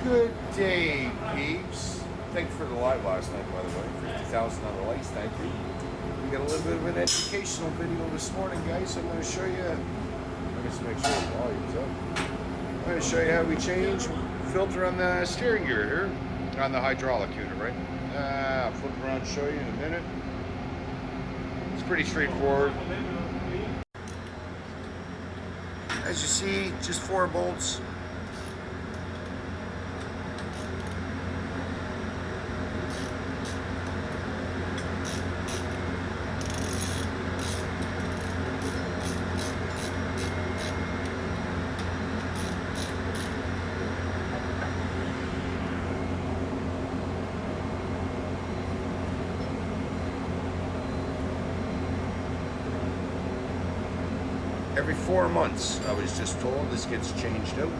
Good day, peeps. Thanks for the live last night, by the way. 50,000 on the likes, thank you. We got a little bit of an educational video this morning, guys. I'm going to show you. Let me just make sure the volume's up. I'm going to show you how we change filter on the steering gear here, on the hydraulic unit, right? I'll flip around and show you in a minute. It's pretty straightforward. As you see, just 4 bolts. Every 4 months, I was just told, this gets changed out.